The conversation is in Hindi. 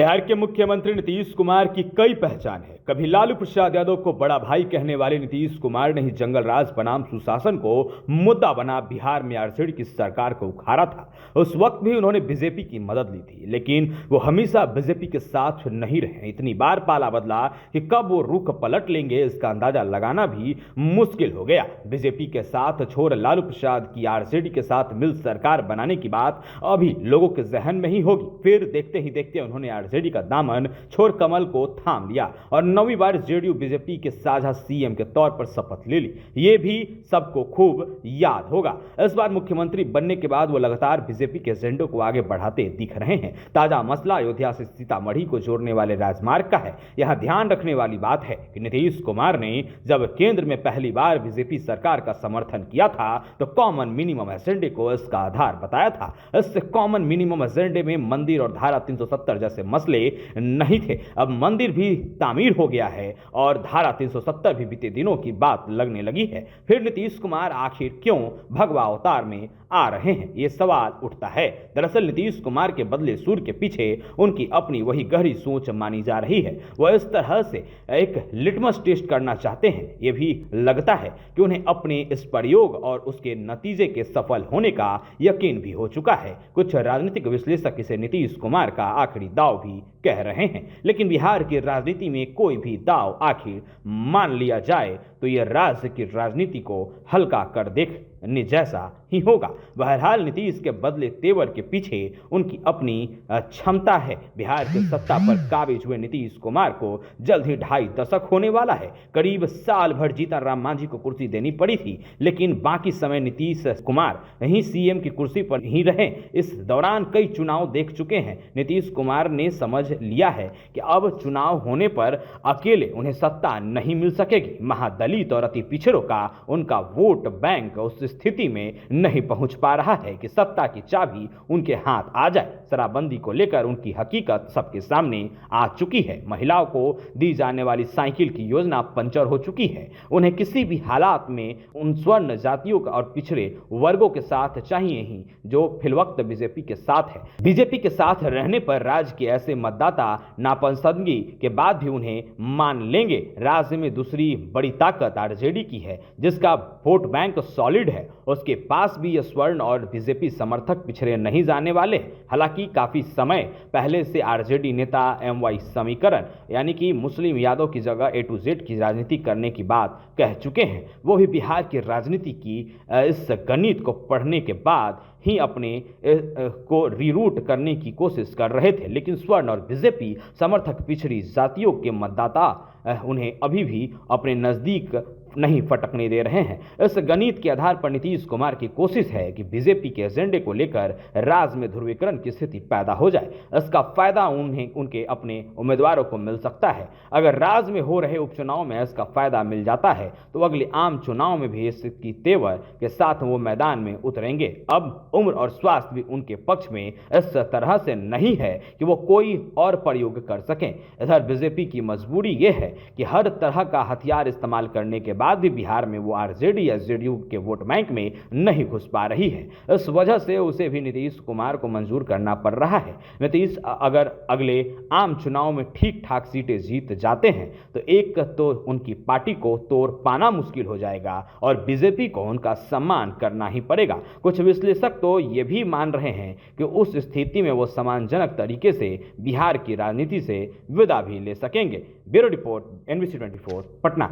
बिहार के मुख्यमंत्री नीतीश कुमार की कई पहचान है। कभी लालू प्रसाद यादव को बड़ा भाई कहने वाले नीतीश कुमार ने ही जंगल राज बनाम सुशासन को मुद्दा बना बिहार में आरजेडी की सरकार को उखाड़ा था। उस वक्त भी उन्होंने बीजेपी की मदद ली थी, लेकिन वो हमेशा बीजेपी के साथ नहीं रहे। इतनी बार पाला बदला कि कब वो रुख पलट लेंगे इसका अंदाजा लगाना भी मुश्किल हो गया। बीजेपी के साथ छोड़ लालू प्रसाद की आरजेडी के साथ मिल सरकार बनाने की बात अभी लोगों के जहन में ही होगी। फिर देखते ही देखते उन्होंने आरजेडी का दामन छोड़ कमल को थाम लिया और 9वीं बार जेडीयू बीजेपी के साझा सीएम के तौर पर शपथ ले ली। ये भी सबको खूब याद होगा। इस बार मुख्यमंत्री बनने के बाद वो लगातार बीजेपी के एजेंडे को आगे बढ़ाते दिख रहे हैं। ताजा मसला अयोध्या से सीतामढ़ी को जोड़ने वाले राजमार्ग का है। यहां ध्यान रखने वाली बात है कि नीतीश कुमार ने जब केंद्र में पहली बार बीजेपी सरकार का समर्थन किया था तो कॉमन मिनिमम एजेंडे को इसका आधार बताया था। इस कॉमन मिनिमम एजेंडे में मंदिर और धारा 370 जैसे मसले नहीं थे। अब मंदिर भी तामीर हो गया है और धारा 370 भी बीते दिनों की बात लगने लगी है। फिर नीतीश कुमार आखिर क्यों भगवा अवतार में आ रहे हैं, ये सवाल उठता है। दरअसल नीतीश कुमार के बदले सुर के पीछे उनकी अपनी वही गहरी सोच मानी जा रही है। वह इस तरह से एक लिटमस टेस्ट करना चाहते हैं। यह भी लगता है कि उन्हें अपने इस प्रयोग और उसके नतीजे के सफल होने का यकीन भी हो चुका है। कुछ राजनीतिक विश्लेषक इसे नीतीश कुमार का आखिरी दाव भी कह रहे हैं, लेकिन बिहार की राजनीति में कोई भी दाव आखिर मान लिया जाए तो यह राज्य की राजनीति को हल्का कर देखने जैसा ही होगा। बहरहाल नीतीश के बदले तेवर के पीछे उनकी अपनी क्षमता है। बिहार की सत्ता पर काबिज हुए नीतीश कुमार को जल्द ही 2.5 दशक होने वाला है। करीब साल भर जीतन राम मांझी को कुर्सी देनी पड़ी थी, लेकिन बाकी समय नीतीश कुमार ही सीएम की कुर्सी पर ही रहे। इस दौरान कई चुनाव देख चुके हैं। नीतीश कुमार ने समझ लिया है कि अब चुनाव होने पर अकेले उन्हें सत्ता नहीं मिल सकेगी। महादलित और अति पिछड़ों का उनका वोट बैंक उस स्थिति में नहीं पहुंच पा रहा है कि सत्ता की चाबी उनके हाथ आ जाए। शराबबंदी को लेकर उनकी हकीकत सबके सामने आ चुकी है। महिलाओं को दी जाने वाली साइकिल की योजना पंचर हो चुकी है। उन्हें किसी भी हालात में उन स्वर्ण जातियों और पिछड़े वर्गों के साथ चाहिए ही जो फिलवक्त बीजेपी के साथ है। बीजेपी के साथ रहने पर राज्य के ऐसे मतदाता नापसंदगी के बाद भी उन्हें मान लेंगे। राज्य में दूसरी बड़ी ताकत आरजेडी की है, जिसका वोट बैंक सॉलिड है। उसके पास भी ये स्वर्ण और बीजेपी समर्थक पिछड़े नहीं जाने वाले। हालांकि काफी समय पहले से आरजेडी नेता MY समीकरण यानी कि मुस्लिम यादव की जगह A to Z की राजनीति करने की बात कह चुके हैं। वो भी बिहार की राजनीति की इस गणित को पढ़ने के बाद ही अपने को रीरूट करने की कोशिश कर रहे थे, लेकिन स्वर्ण और बीजेपी समर्थक पिछड़ी जातियों के मतदाता उन्हें अभी भी अपने नजदीक नहीं फटकने दे रहे हैं। इस गणित के आधार पर नीतीश कुमार की कोशिश है कि बीजेपी के एजेंडे को लेकर राज्य में ध्रुवीकरण की स्थिति पैदा हो जाए। इसका फायदा उन्हें उनके अपने उम्मीदवारों को मिल सकता है। अगर राज्य में हो रहे उपचुनाव में इसका फायदा मिल जाता है तो अगले आम चुनाव में भी इसकी तेवर के साथ वो मैदान में उतरेंगे। अब उम्र और स्वास्थ्य भी उनके पक्ष में इस तरह से नहीं है कि वो कोई और प्रयोग कर सकें। इधर बीजेपी की मजबूरी यह है कि हर तरह का हथियार इस्तेमाल करने के बाद भी बिहार में वो आरजेडी या जेडीयू के वोट बैंक में नहीं घुस पा रही है। इस वजह से उसे भी नीतीश कुमार को मंजूर करना पड़ रहा है। नीतीश अगर अगले आम चुनाव में ठीक ठाक सीटें जीत जाते हैं तो एक तो उनकी पार्टी को तोड़ पाना मुश्किल हो जाएगा और बीजेपी को उनका सम्मान करना ही पड़ेगा। कुछ विश्लेषक तो ये भी मान रहे हैं कि उस स्थिति में वो सम्मानजनक तरीके से बिहार की राजनीति से विदा भी ले सकेंगे। Bureau report NBC 24 Patna.